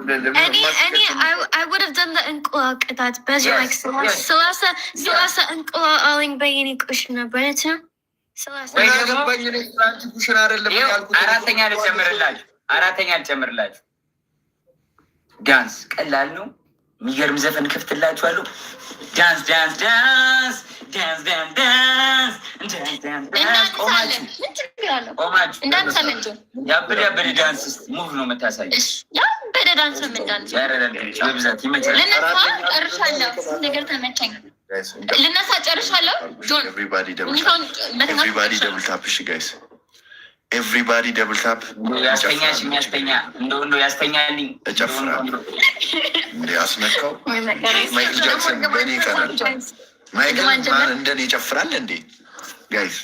I would have done the እንቁላል ቅጣት በዚህ like ሰላሳ እንቁላል አለኝ በየኔ ኩሽና በእውነት ነው። አራተኛ ልጨምርላችሁ። ዳንስ ቀላል ነው። የሚገርም ዘፈን ከፍትላችኋለሁ። ዳንስ ዳንስ ዳንስ ዳንስ ዳንስ ዳንስ ቆማችሁ ያበደ ዳንስ ሙቭ ነው የምታሳይ። ያበደ ዳንስ በብዛት ይመቻል። ነገር ተመቸኝ። ልነሳ ጨርሻለሁ። ኤቭሪባዲ ደብል ታፕ። እሺ ጋይስ ኤቭሪባዲ ደብል ታፕ። ያስተኛሽ የሚያስተኛ እንደው ያስተኛልኝ እጨፍራለሁ። እንደ አስነካው ማይክል ጃክሰን በእኔ ይቀራል። ማይክል ማን እንደኔ ይጨፍራል እንዴ ጋይስ?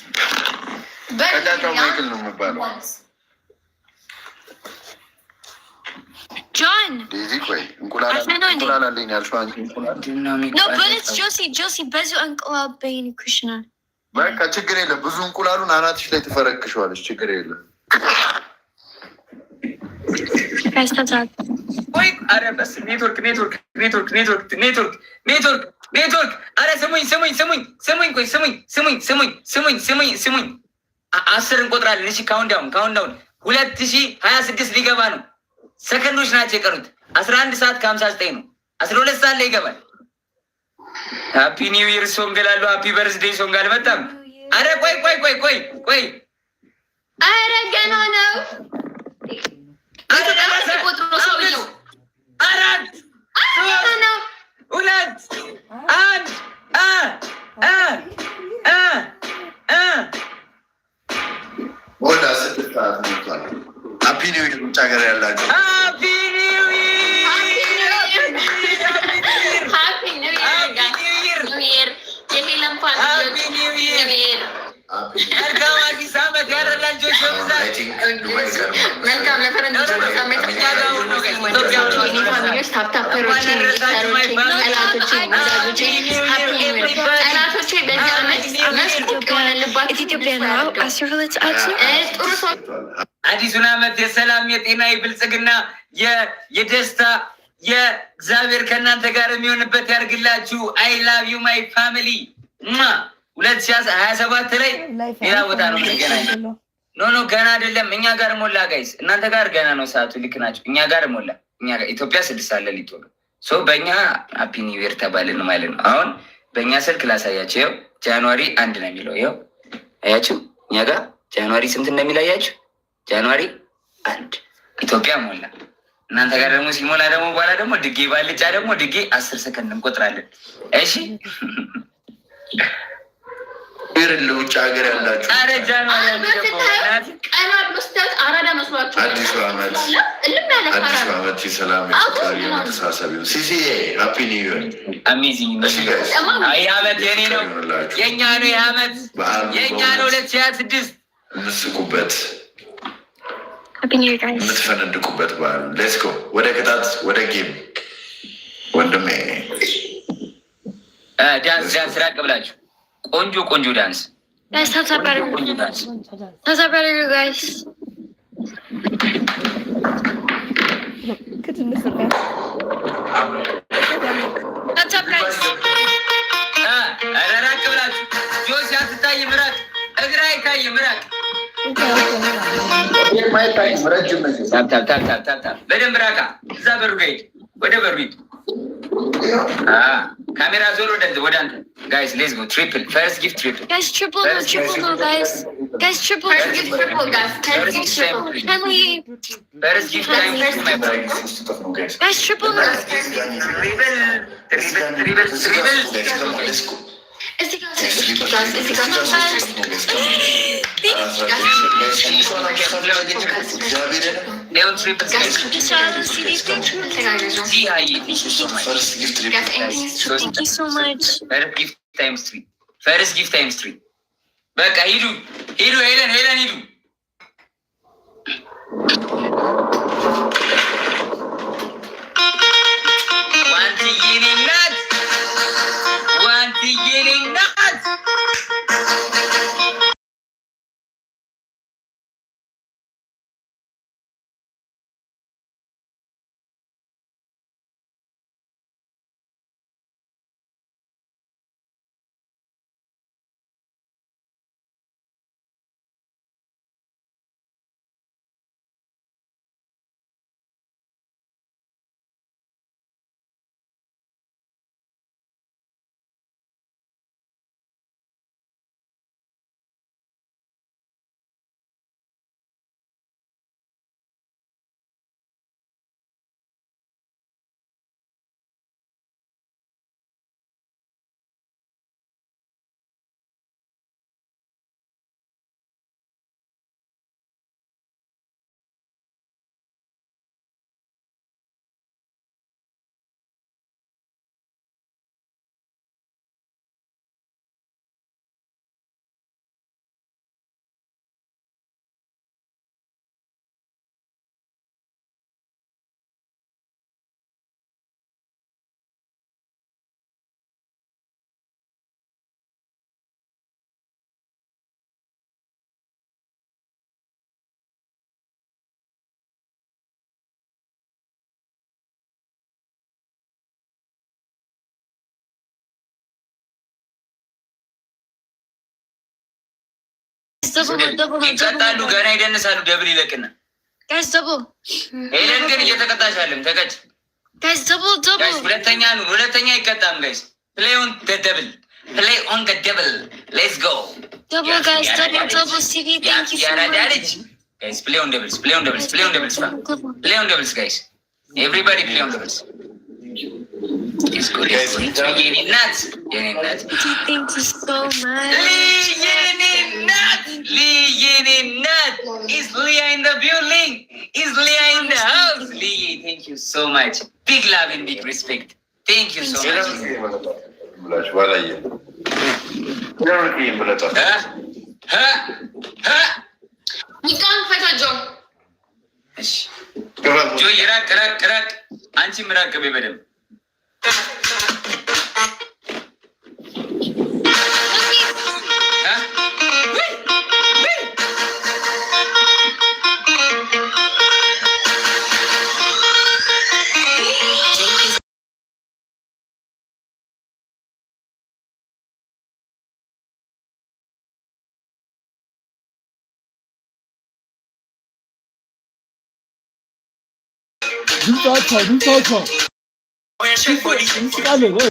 ቀዳዳው ማይክል ነው የሚባለው። ጆን ዴዚ ቆይ እንቁላል አለኝ ያልሽው አንቺ እንቁላል ነው በለች። ጆሲ ብዙ እንቁላል በይን ኩሽና። በቃ ችግር የለም። ብዙ እንቁላሉን አናትሽ ላይ ትፈረክሸዋለች። ችግር የለም። ወይ አረ በስ ኔትወርክ። አረ ስሙኝ ቆይ ስሙኝ። 10 እንቆጥራለን። እሺ ካውንዳውን 2026 ሊገባ ነው። ሰከንዶች ናቸው የቀሩት። 11 ሰዓት ከ59 ነው። 12 ሰዓት ላይ ይገባል። ሃፒ ኒው ይር ሶንግ እላለሁ። ሃፒ በርዝዴይ ሶንግ አልመጣም። አረ ቆይ አረ ገና ነው። አራት 2 1 ወደ 6 ሰዓት ነው። ሃፒ ኒው ይር ውጭ ሀገር ያላችሁ ሃፒ ኒው ይር መልካም አዲስ ዓመት ያደረላቸው መልካም ለፈረንጆች አዲሱን ዓመት የሰላም የጤና የብልጽግና የደስታ የእግዚአብሔር ከእናንተ ጋር የሚሆንበት ያድርግላችሁ። አይ ላቭ ዩ ማይ ፋሚሊ 2027 ላይ ሌላ ቦታ ነው የምንገናኘው። ኖ ገና አይደለም። እኛ ጋር ሞላ ጋይስ፣ እናንተ ጋር ገና ነው ሰዓቱ። ልክ ናቸው። እኛ ጋር ሞላ። እኛ ጋር ኢትዮጵያ 6 ሰዓት ሌሊት ሆነ። በእኛ ሃፒ ኒው ይር ተባልን ማለት ነው። አሁን በእኛ ስልክ ላሳያቸው። ይኸው ጃንዋሪ 1 ነው የሚለው። ይኸው አያችሁ፣ እኛ ጋር ጃንዋሪ ስንት እንደሚል አያችሁ? ጃንዋሪ 1 ኢትዮጵያ ሞላ። እናንተ ጋር ደግሞ ሲሞላ ደግሞ በኋላ ደግሞ ድጌ ባልጫ ደግሞ ድጌ 10 ሰከንድ እንቆጥራለን። እሺ ለውጭ ሀገር ያላችሁ አዲሱ ዓመት የሰላም የመተሳሰብ ሲሲ ሃፒ ኒው ይር። አሜዚንግ ዓመት የኔ ነው፣ የእኛ ነው። ይህ ዓመት የእኛ ነው። 2026 የምትስቁበት የምትፈነድቁበት በዓል። ሌትስ ጎ ወደ ቅጣት ወደ ጌም ወንድሜ። ዳንስ ራቅ ብላችሁ ቆንጆ ዳንስ ራቅ ብላችሁ። ጆሲ አትታይ፣ ምራቅ። እግር አይታይ፣ ምራቅ። በደንብ ራቃ። እዛ በሩ ጋ ሂድ፣ ወደ በሩ ሂድ። ካሜራ ዞር ወደ አንተ። ጋይስ ሌትስ ጎ ትሪፕል ፈርስት ጊፍት ትሪፕል ጋይስ ትሪፕል ነው ጋይስ ፈርስት ጊፍት ትሪፕል ጋይስ ፈርስት ጊፍት ታይም ጋይስ ትሪፕል ነው Leon triple guys, thank you so much. First gift times 3. በቃ ሂዱ ሄለን ሂዱ። ይቀጣሉ፣ ገና ይደንሳሉ። ደብል ይለቅና ሄለን ግን እየተቀጣሽ አለም ተቀጭ። ሁለተኛ ነው፣ ሁለተኛ አይቀጣም ጋይስ። ፕሌይ ኦን ዘ ደብል፣ ፕሌይ ኦን ዘ ደብል። ሌትስ ጎ ያራዳልጅ ጋይስ። ፕሌይ ኦን ደብልስ፣ ፕሌይ ኦን ደብልስ፣ ፕሌይ ኦን ደብልስ፣ ፕሌይ ኦን ደብልስ ጋይስ። ኤቭሪባዲ ፕሌይ ኦን ደብልስ። የኔ እናት is Leah in the building? Is Leah in the house? Leah, thank you so much. Big love and big respect. Thank you so much. ጆ ይራቅ ራቅ ራቅ። አንቺም ራቅ በደምብ 눈싸쳐. 시간을 왜?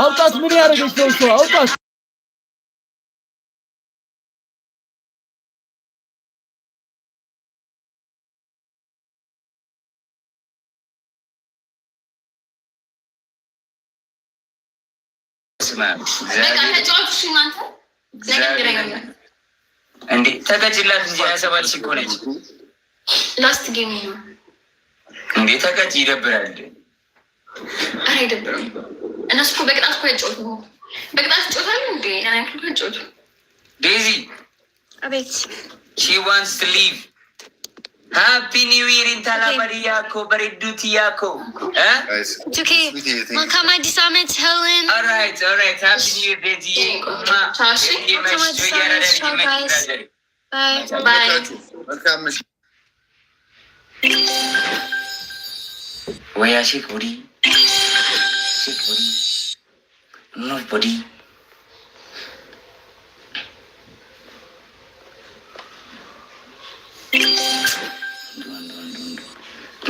አውጣት ምን ያደረገች ነው እሷ? አውጣት እንዴ ተቀጭላት እንጂ 27 ሺህ እኮ ነች። ላስት ጌም ነው እንዴ ተቀጭ። ይደብራል። አረ አይደብርም። እነሱ እኮ በቅጣት እኮ ያጫወቱ ነው። በቅጣት ይጫወታሉ እንዴ? ያናክሉ ያጫወቱ። ዴዚ አቤት። she wants to leave. happy new year in Talabariako Baridutiako. Okay. Welcome አዲስ ዓመት ሄለን። all right happy new year ዴዚ. ወይ አሽክ ቦዲ not body.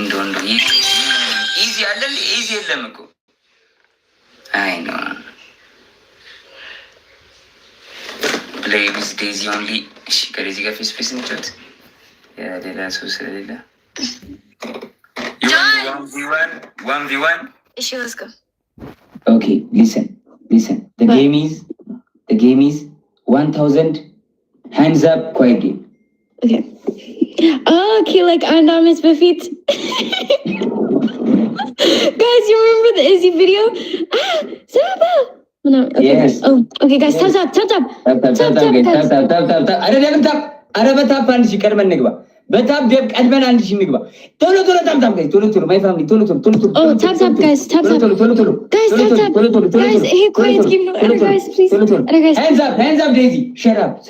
Don't easy አይደል? easy የለም እኮ አይ ነው play with Daisy only. እሺ ከዴዚ ጋር ፌስ ፌስ እንጫወት። ሌላ ሰው ስለሌለ 1v1. እሺ let's go. Okay, listen. The game is 1000 hands up quiet game. Okay, like አንድ ዓመት በፊት guys, you remember the Izzy video? Saba. No. Okay. Yes. Oh, okay guys, tap. አረበታፕ አንድ ሺህ ቀድመን እንግባ። በታፕ ደብ ቀድመን አንድ ሺህ እንግባ። ቶሎ ታፕ ጋይስ፣ ቶሎ ማይ ፋሚሊ ቶሎ Oh, tap guys, tap. Guys, tap. Guys, hey, quiet game no. Guys, please. Guys. Hands up Daisy. Shut up.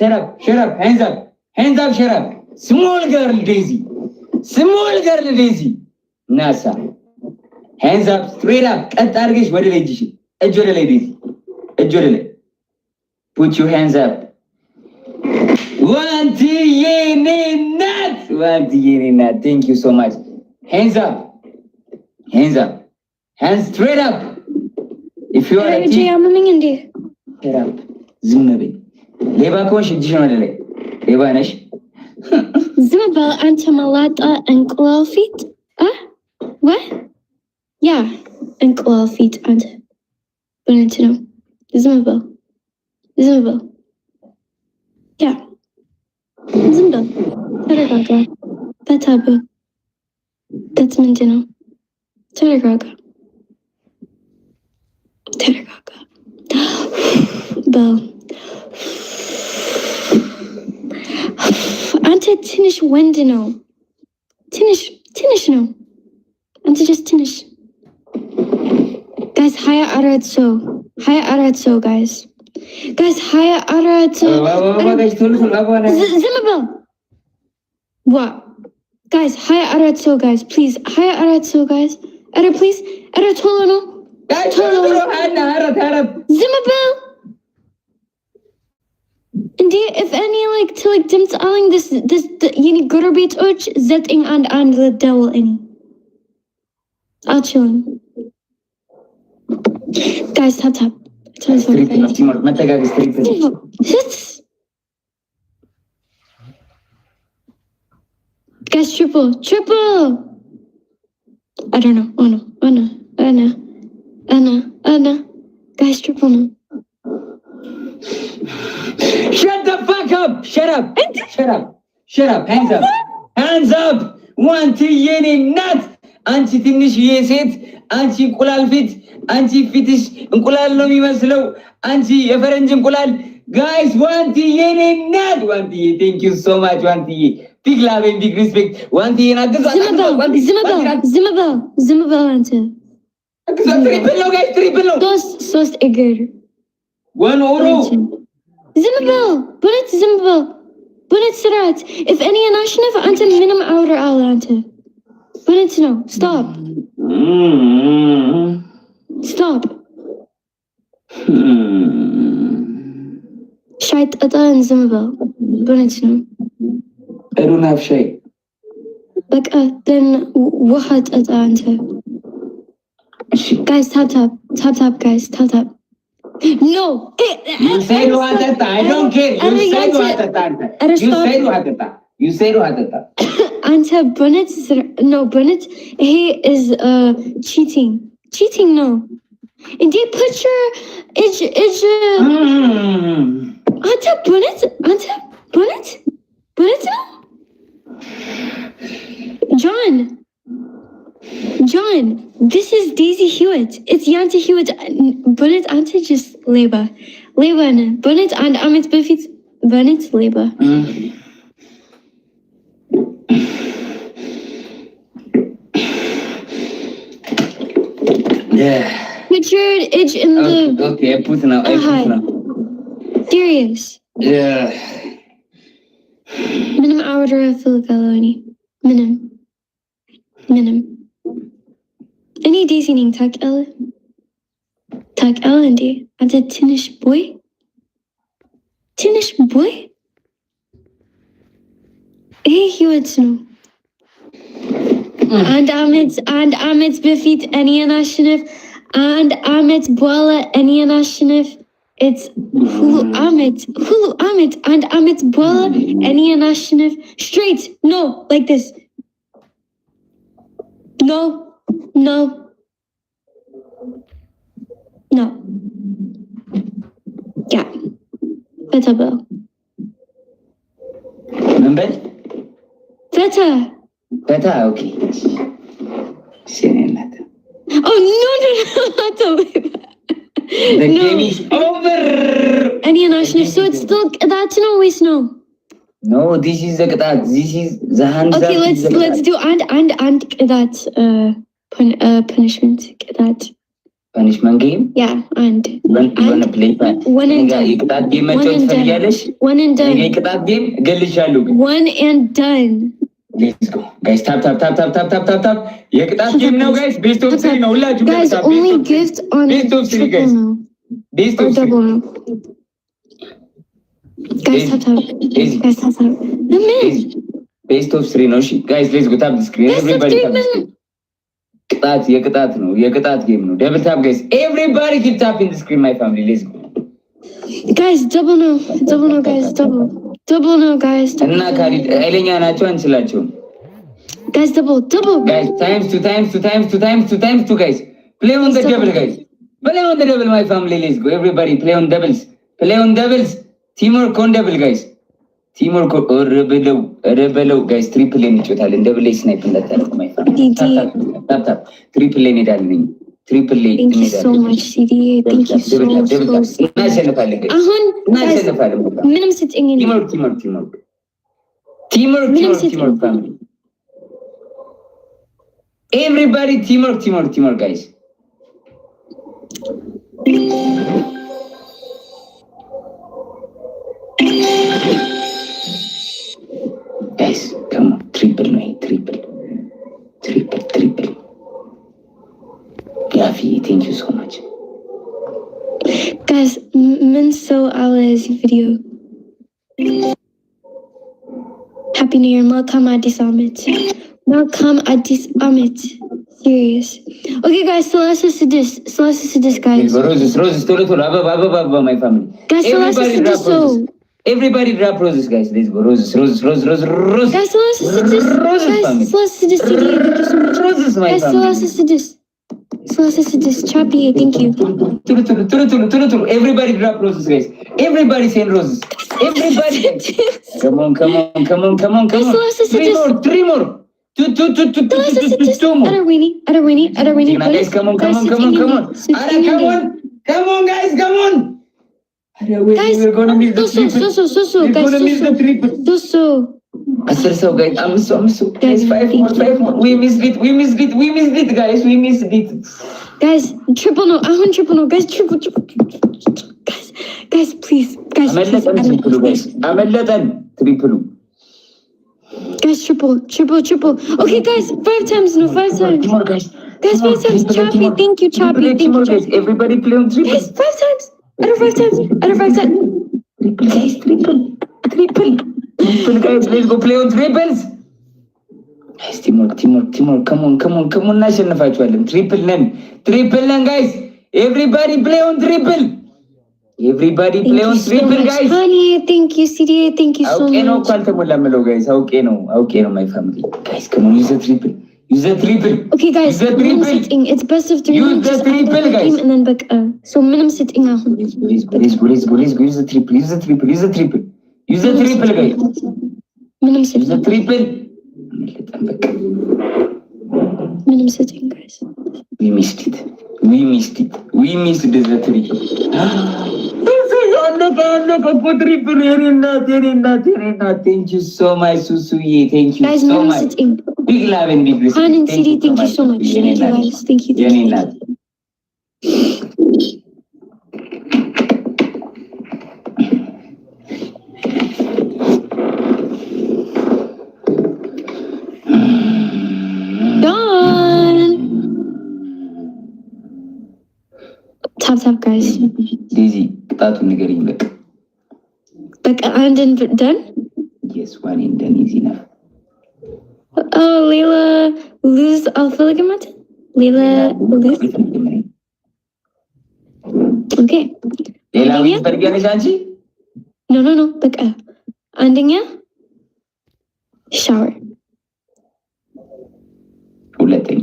Hands up, shut up. Small girl Daisy. Nasa. Hands up, straight up. ቀጥ አድርገሽ ወደ ላይ እጅሽ። እጅ ወደ ላይ Daisy. እጅ ወደ ላይ. Put your hands up. One to Yenat. Thank you so much. Hands up. Hands straight up. If you are a thief, shut up. ዝም በይ። ሌባ ከሆንሽ እጅሽን ወደ ላይ። ሌባ ነሽ። ዝም በል አንተ መላጣ እንቁላል ፊት። What? Yeah, እንቁላል ፊት አንተ። በእውነት ነው። ዝም በል። Yeah. ዝም በል። ተረጋጋ። በታብ ምንድን ነው? ተረጋጋ። ተረጋጋ በል አንተ ትንሽ ወንድ ነው ትንሽ ነው አንተ just ትንሽ guys hire Aratso guys hire Aratso Zimabel what guys hire Aratso guys please hire Aratso guys Ara please Ara Tolo Zimabel and if any like to like dimt alling this you need good or beat uch zetting and the devil any I'll chill guys tap guys triple I don't know oh no guys triple no Shut the fuck up! Shut up! Hands up! Want to yeni nut! አንቺ ትንሽ የሴት አንቺ እንቁላል ፊት አንቺ ፊትሽ እንቁላል ነው የሚመስለው አንቺ የፈረንጅ እንቁላል ጋይስ ዋንቲ የኔ ናት ዋንቲ ቴንክ ዩ ሶ ማች ዋንቲ ቢግ ላቭ ኤንድ ቢግ ሪስፔክት ዋንቲ የናገዛ ዝምበል አንተ ትሪፕል ነው ሶስት እግር ወን ኦሮ ዝምበል በነት ስራት if any national አንተ ምንም አውራ አለ አንተ በነት ነው stop ሻይ ጠጣ ዝምበል በነት ነው I don't have shay በቃ then ውሃ ጠጣ አንተ guys tap guys tap no you say what I don't care you say what you say what Anta Bennett he is cheating no indeed put your Anta Bennett no John this is Daisy Hewitt it's Yanta Hewitt Bennett Anta just labor Bennett and Amit Befit Bennett labor Yeah. Put your itch in the. Okay, I put now. Serious. Yeah. Minimum order of Philgaloni. Minimum. Any daisy tak Ella and a Tinish boy. Hey, he would know. And Ahmed's Befit Aniana Shinif and Ahmed's Boala Aniana Shinif. It's Hulu Ahmed and Ahmed's Boala Aniana Shinif. Straight, no, like this. No. Yeah. Better Bill. Remember? Better, okay. Saying that. Oh no! The game is over. Any national, so it's still that's no waste no. No, this is the hand. Okay, let's do and that punishment that. Punishment game? Yeah, and. You wanna play one and done. That game One and done. That game, one and done. Let's go. Guys, tap. የቅጣት ጌም ነው guys. Best of 3 ነው ሁላችሁ guys. Only gift on best of 3 guys. Best of 3. Guys, tap. Guys, tap. Best of 3 ነው እሺ guys. Let's go tap the screen. Everybody tap the screen. የቅጣት ጌም ነው. Double tap guys. Everybody keep tapping the screen my family. Let's go. Guys, double no guys. Double no guys. እና ካሪድ አይለኛ ናቸው አንችላቸው. Guys, double. Guys, times two guys. Play on the double guys. Play on the double my family. Let's go. Everybody play on doubles. Teamwork on double guys. Teamwork or rebelo guys. Triple lane ይጫወታል. double lane snipe እንዳታረጉ my family. Tap. Triple lane ይዳልኝ. ትሪፕል ሌ Thank you so much, CDA. Thank you so much. እናሸንፋለን። አሁን እናሸንፋለን። ምንም ስጥኝ ነው። ቲምወርክ ፋሚሊ everybody teamwork guys. Guys, come on, triple. Yafi, thank you so much. Guys, min so hours video. Happy New Year, welcome Addis Amit. Serious. Okay guys, so let's just do this guys. Roses, Abba, my family. Guys, so let's just do this. Everybody drop roses, guys. Let's go. Roses. Guys, so let's just do this. Guys, so let's just do this. Thank you so much. Roses, my guys, family. so let's just do this. Choppy, thank you. Turu. Everybody drop roses, guys. Everybody send roses. Everybody. Come on. Guys, so let's just do this. Three more. Two more. Adarwini. Guys, come on. Come on, guys, come on. Guys, we're gonna miss the triple. We're gonna miss the triple. So guys, I'm so. Guys, five more. We missed it, guys. Guys, triple no. Guys, triple. Guys, please. Guys, triple. Guys, triple. Okay, guys, 5 times. Come on, guys. Guys, 5 times. Choppy, thank you, Choppy. Thank you, guys. Everybody play on triple. Guys, 5 times. Out of 5 times. Triple, guys, triple. Guys, let's go play on triples. Guys, teamwork. Come on. እናሸንፋችኋለን. Triple ነን, guys. Everybody play on triple. Guys. Honey, thank you, CDA. Thank you so much. አውቄ ነው እኮ አልተሞላም guys. አውቄ ነው my family. Guys, come on, use the triple. Okay, guys, minimum sitting. It's best of 3. Use the triple, guys. And then back. So minimum sitting now. Let's go. Use the triple. Use the triple, guys. Minimum sitting. Use the triple. Minimum sitting, guys. We missed it. We missed the triple. Triple. Thank you so much, Susuye. Thank you guys, so much. Sitting. Big love and big respect. Han and CD, thank you so much. Thank you, guys. Thank you. Done. Tap, guys. Daisy, ቅጣቱን ንገሪኝ በቃ አንድ done? Yes, one and done is enough. Oh, Leila, lose alpha. Leila, lose. Okay. ሌላ ዊዝ በርገነሽ አንቺ? No. በቃ አንደኛ shower. ሁለተኛ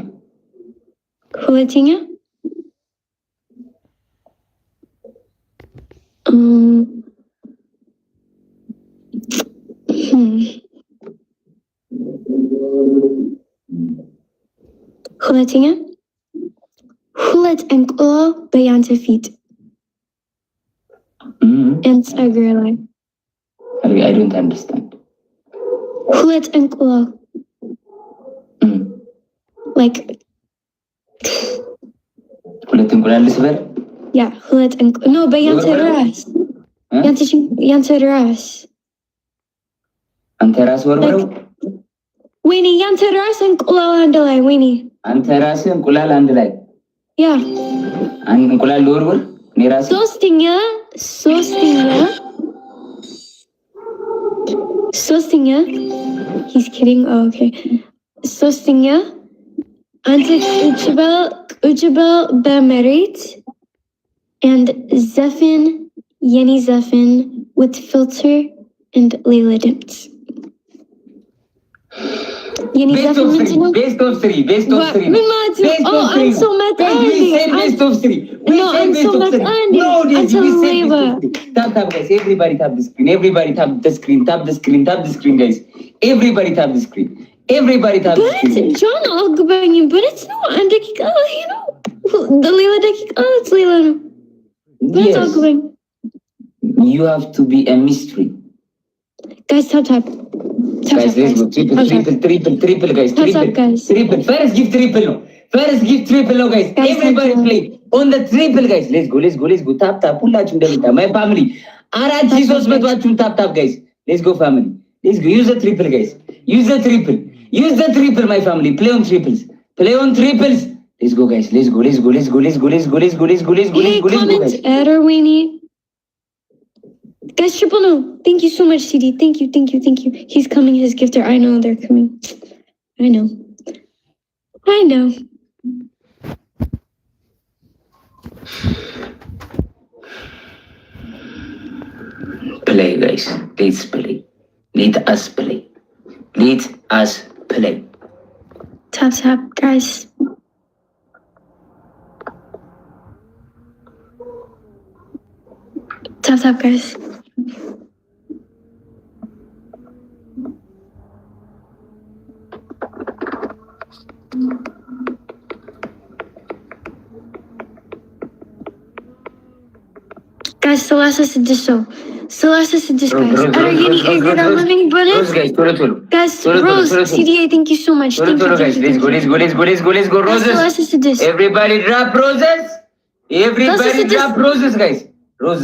ሁለተኛ ሁለት እንቁላል በያንተ ፊት ፀጉር ላይ I don't understand. ሁለት እንቁላል like ሁለት እንቁላል ልስበር? ሁለት እንቁላል no በያንተ ራስ ያንተ ራስ አንተ ራስ ወርወረው ወይኔ ያንተ ራስ እንቁላል አንድ ላይ ወይኔ አንተ ራስ እንቁላል አንድ ላይ አንድ እንቁላል ልወርወር እኔ ራስ ሶስተኛ he's kidding. Oh, okay. ሶስተኛ አንተ ቁጭበል በመሬት and ዘፈን የኔ ዘፈን with filter and Leila ድምፅ የኔ ዘፈን ምንድን ነው? Best of three. ምን ማለት ነው? Oh, I'm so mad. We said best of three. No, I'm so mad. Until Leila. Tap guys. Everybody tap the screen. Tap the screen guys. Everybody tap the screen. John, I'll go back in, but it's not. And you know The Leila Dakik. Oh, it's Leila. That's all going. You have to be a mystery. Guys, tap. Guys, let's go. Triple, guys. Tap, guys. Triple. First give triple, no. Guys. Everybody play on the triple, guys. Let's go. Tap. Hullaችሁም እንደምታ my family. 4300 tap, guys. Let's go, family. Let's go. Use the triple, guys. Use the triple, my family. Play on triples. Let's go, guys. Let's go. Hey, comment, Erwini. Guys, triple no. Thank you so much, CD. Thank you. He's coming, his gifter. I know they're coming. I know. Play, guys. Let's play. Let us play. Tap, guys. Tap, guys. Guys, Celeste said this, guys. Are you not living, brother? Rose, guys, ቶሎ Guys, Rose, CDA, thank you so much. Thank you. guys. Let's go. Roses. Celeste said this. Everybody drop roses. Guys. Rose.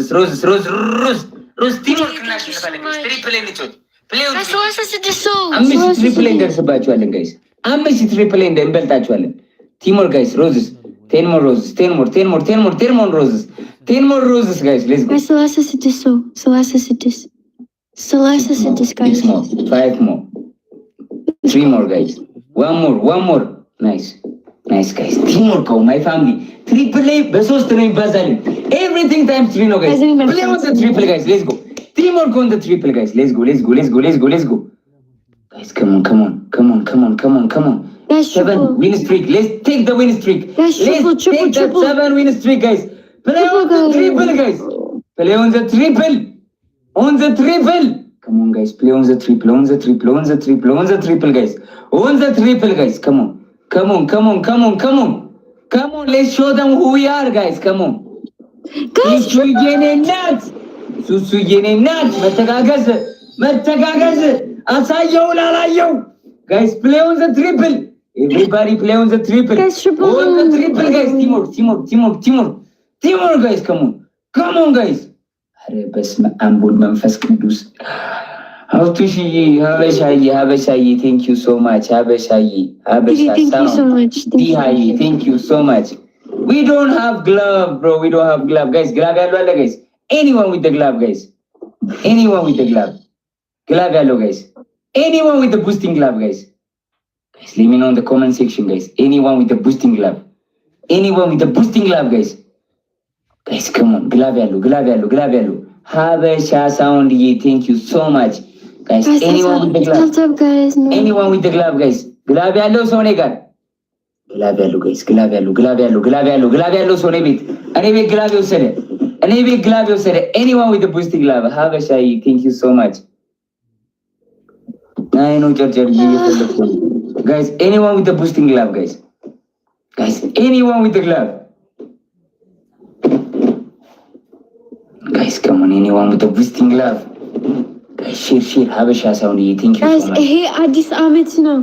Teamwork እናሸንፋለን። ትሪፕል እንጫወት። Guys, Celeste said this so. አምስት ትሪፕል እንደርስባችኋለን ጋይስ። አምስት ትሪፕል እንበልጣችኋለን። ቲምወርክ ጋይስ። ሮዝስ 10 more roses. 10 more roses. 10 more roses, guys. Let's go. Guys, Celeste said this so. Celeste said this, guys. 6 more. 5 more. 3 more, guys. One more. Nice, guys. Teamwork, my family. Triple A, በሶስት ነው ይባዛል። Everything times 3 no, guys. Play on the triple, guys. Let's go. Teamwork on the triple, guys. Let's go. Guys, come on. Guys, 7 win streak. Let's take the win streak. Guys, triple. 7 win streak, guys. Play on the triple, guys. Play on the triple. Come on, guys. Play on the triple, guys. On the triple, guys. Come on. Let's show them who we are, guys. Come on. Guys, ሱሱ የኔ ናት። መተጋገዝ አሳየው ላላየው። Guys, play on the triple. Everybody play on the triple. Guys, triple. On the triple, guys. Teamwork, guys. Come on, guys. አረ በስመ አብ ወወልድ መንፈስ ቅዱስ። ሀብቱሽዬ ሀበሻዬ thank you so much. ሀበሻዬ thank you so much. ዲሃዬ thank you so much. We don't have glove, bro. Guys, glove ያለው አለ guys. Anyone with the glove, guys. Glove ያለው guys. Anyone with the boosting glove, guys. Guys, let me know in the comment section, guys. Anyone with the boosting glove, guys. Guys, come on. Glove ያለው ሀበሻ ሳውንድዬ thank you so much. Guys, anyone with the glove. Tap, guys. No. Anyone with the glove, guys. Glove ያለው ሰው እኔ ጋር ግላብ ያለው ጋይስ ግላብ ያለው ሰው እኔ ቤት ግላብ የወሰደ anyone with the boosting glove ሀበሻዬ thank you so much. አይ ነው ጨርጨር እየፈለኩ guys. Anyone with the boosting glove, guys. Anyone with the glove, guys. Come on, anyone with the boosting glove, guys. Share ሀበሻ ሳውንድ thank you so much. ይሄ አዲስ አመት ነው።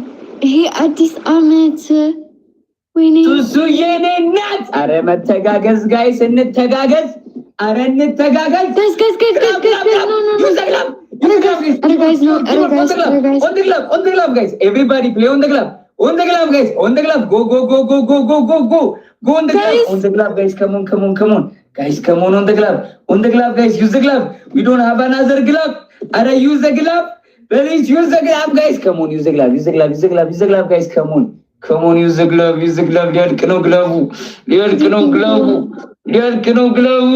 ወይኔ ሱሱ የኔ ናት። አረ መተጋገዝ ጋይስ፣ እንተጋገዝ። guys, no. On the glove, guys. Everybody play on the glove. Guys. On the glove. Go. Go on the glove. On the glove, guys. Come on. Guys, come on the glove. On the glove, guys. Use the glove. We don't have another glove. Ara, use the glove. Please use the glove, guys. Come on, use the glove, guys. Come on, use the glove. ሊወድቅ ነው ግለቡ።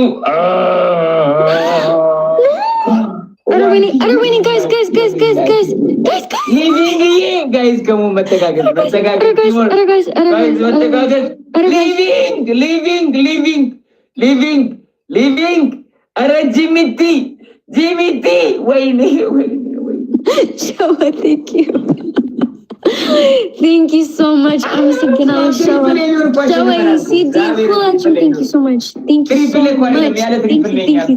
Winning, guys. Guys, come on, መተጋገዝ። Living. አረ ጂሚቲ ወይኔ Show, thank you. Thank you so much. I'm thinking I'll show up. Thank you so much. Thank you so much.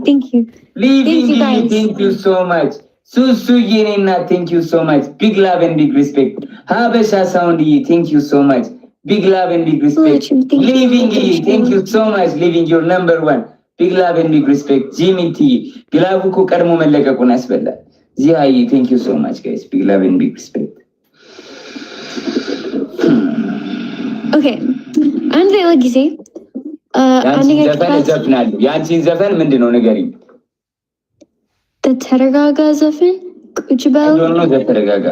Thank you. Leaving you, guys. Thank you so much. Susu Yenina, thank you so much. Big love and big respect. Habesha Soundi, thank you so much. Big love and big respect. Leaving thank you so much. Leaving your number one. Big love and big respect. Jimmy T. Gilavu ko karmo meleka kunas bella. Zihai, thank you so much, guys. Big love and big respect. Okay. አንድ ሌላ ጊዜ ያንቺን ዘፈን ምንድን ነው ንገሪኝ። ተረጋጋ ዘፈን ቁጭ በል ነው ተረጋጋ።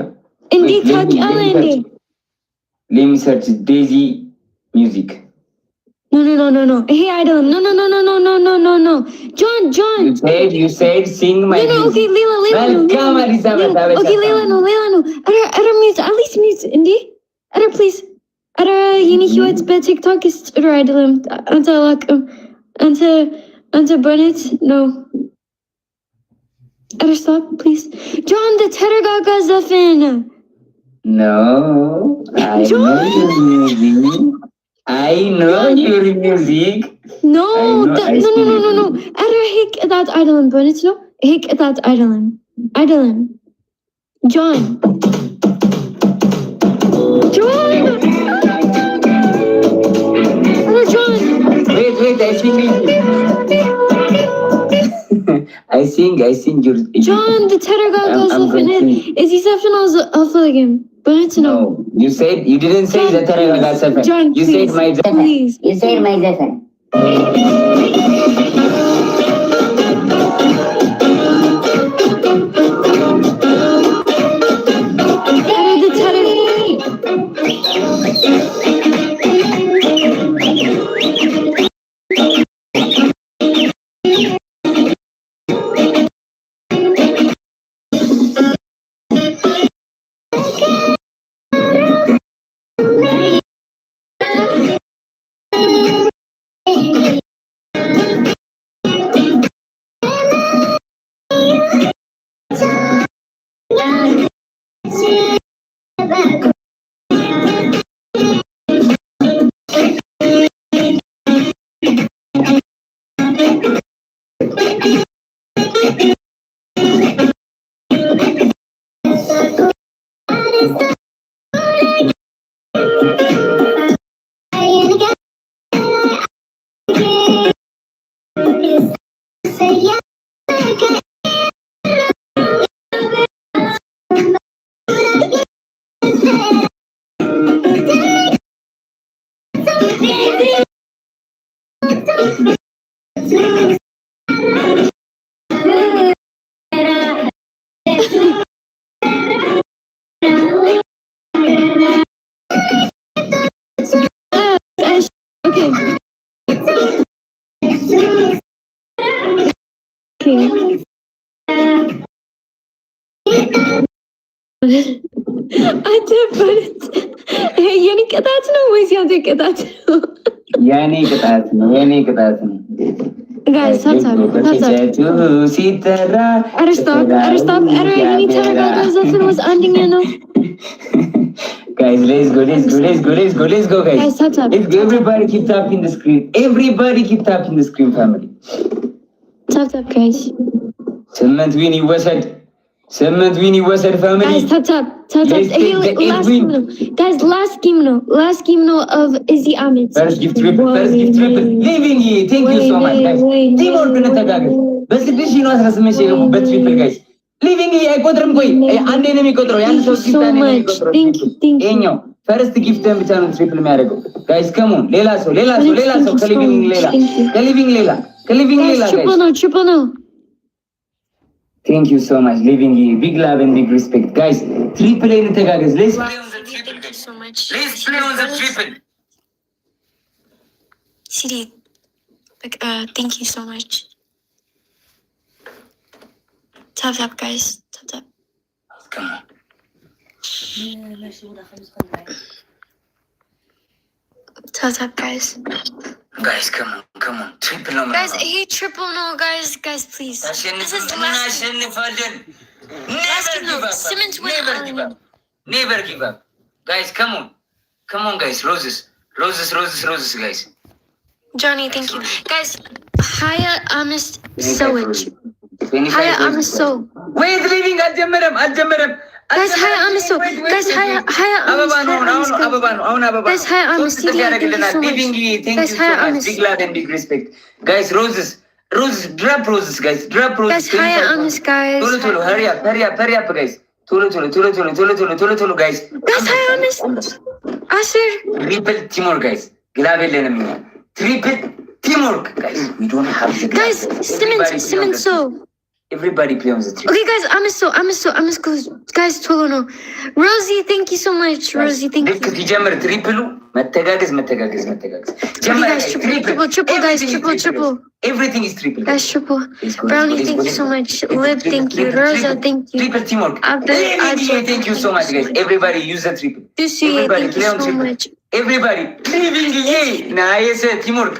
እንዴት ታውቂያለሽ እንዴ? Let me search Daisy music. No. Hey, I don't. No. John. You said sing my music. No. Okay, Leila. Welcome, Elizabeth. Okay, Leila, no. Ara mute. At least mute. Indi. Ara, please. Ara, yeni hiyat be TikTok ist raidelim. Anta lakum. Anta Burnett. No. Ara, stop, please. John, the Teragaga Zafin. No. I know your music. No. Ara hik that idolin Burnett. No. Hik that idolin. John. Hello, John. Wait, I sing I sing your... John, the Teragaga Zafin. Is he Zafin or Zafin? But no, you didn't say the Teragaga Zafin. John, you please, said my Zafin. Please. You said my Zafin. የኔ ቅጣት ነው ወይስ ያንተ ቅጣት ነው? የኔ ቅጣት ነው። ጋይስ ሲተራ አርስታፕ አረ የኔ ተረጋጋ ዘፈን was አንደኛ ነው። Guys, let's go, guys. Everybody keep tapping the screen. Family. Tap, guys. ስምንት ዊን ይወሰድ family. Guys, tap. Guys, last game no of Izzy Ahmed. First gift triple. Leaving you. Thank you so much, guys. Team work እንተጋገዝ። በስድስት ሺህ ነው 18 ሺህ የገቡበት ትሪፕል ጋይስ። ሊቪንግ አይቆጥርም። ቆይ አንዴ ነው የሚቆጥረው። ያን ሰው ጊፍት አንዴ ነው የሚቆጥረው። ይሄኛው ፈርስት ጊፍት ብቻ ነው ትሪፕል የሚያደርገው። ጋይስ ከሞን ሌላ ሰው ከሊቪንግ ሌላ ጋይስ። Triple no. Thank you so much. Living you. Big love and big respect. Guys, triple in the guys. Let's play on the triple, guys. So much. Let's play on the triple. CD, thank you so much. Tap, guys. Tap. Come on. Tap, guys. Guys, come on. Triple no. Guys, I hate triple no, guys, please. This is the last game. Never give up. guys, come on, guys. Roses, guys. Johnny, thank you, guys. Haya honest sewage. Haya honest so. Wait, leaving alጀመረም guys, haya honest so. Guys, haya honest. Guys, haya honest. Thank you so much. Guys, haya honest. Big love and big respect, guys. Roses, drop roses, guys. Drop roses. Guys, haya honest, guys. Tolo, hurry up, guys. Tolo, guys. Guys, haya honest. Asher. Triple teamwork, guys. Glove የለንም እኛ. Triple teamwork, guys. We don't have the glove. Guys, Simmons so. Everybody play on the triple. Okay, guys, I'm so. Guys, Tolo. Rosie, thank you so much. Rosie, thank you. ሲጀምር ትሪፕሉ መተጋገዝ ጀመረ። Triple, guys, triple. Everything is triple. Guys, triple. Brownie, thank you so much. Lib, thank you. Rosa, thank you. Triple teamwork. Thank you so much, guys. Everybody use the triple. Thank you so much. Everybody living yay. Nice teamwork,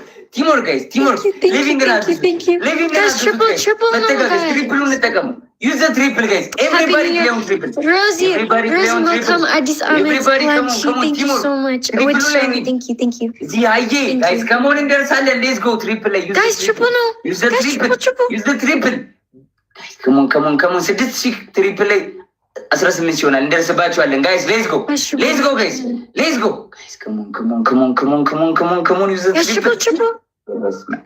guys. Teamwork. Thank you. Guys, triple, መተጋገዝ ትሪፕሉ እንጠቀሙ. Use the triple, guys. Everybody play on triple. Rosie, welcome. Addis Ahmed. Thank you so much. Thank you. Guys, come on እንደርሳለን. Let's go triple. Guys, triple no. Use the triple. Use the triple. Guys, come on. 6 triple 18 ይሆናል። እንደርስባችኋለን. Guys, let's go. Guys. Guys, come on. Use the triple.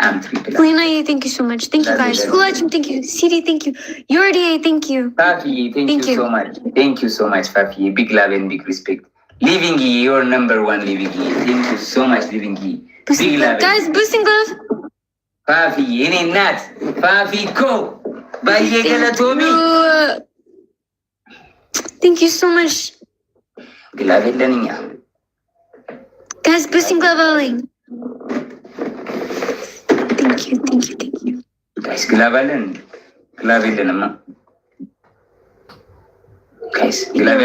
I'm triple. Lena, thank you so much. Thank you, guys. Fulajim, thank you. CD, thank you. Yordi, thank you. Fafi, thank you so much. Thank you so much, Fafi. Big love and big respect. Living you're number one, Living. Thank you so much, Living. Big love. Guys, boosting glove. Fafi, any not. Fafi, go. Bye, Tommy. Thank you so much. Glove Dania. Guys, boosting glove Aling. Thank you. Guys, glove Dana. Guys, glove.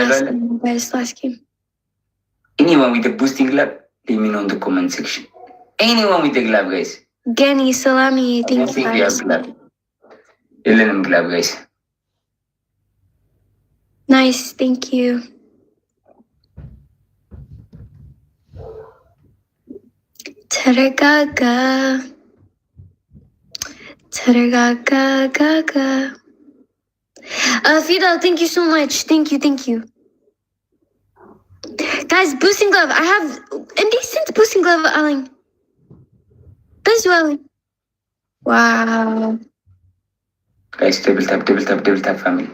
Guys, last game. Anyone with a boosting glove, let me know in the comment section. Anyone with a glove, guys. Gani, Salami, thank you, guys. Glove, guys. Nice, thank you. Taragaga. Fidel, thank you so much. Thank you. Guys, boosting glove. I have indecent boosting glove, Aling. That's Aling. Wow. Guys, double tap, family.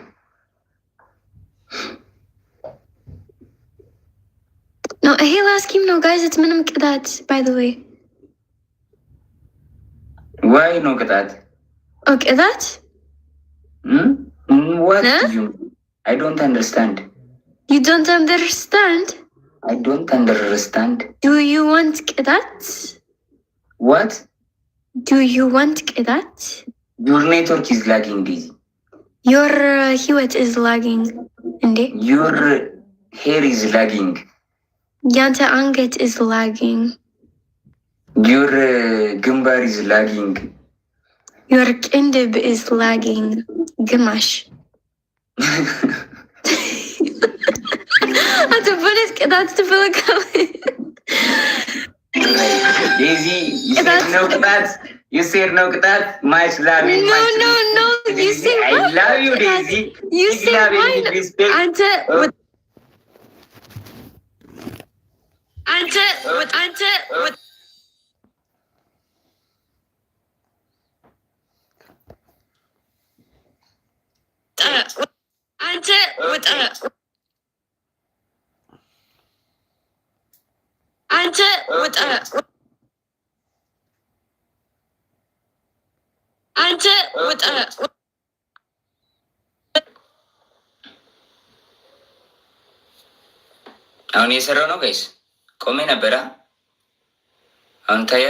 No, hey, last game, no, guys, it's minimum that, by the way. Why no that? Okay, that? What? Huh? I don't understand. You don't understand? I don't understand. Do you want that? What? Do you want that? Your network is lagging, Daisy. Your Hewitt is lagging. Indeed. Your hair is lagging. Yanta Anget is lagging. Your Gumbar is lagging. Your Kindib is lagging. Gamash. That's the Philip. Daisy, you said no that. You said no that. Much love. No. You say I love you, Daisy. You say mine. Ante. አሁን የሰራው ነው ጋይስ ቆሜ ነበረ አሁን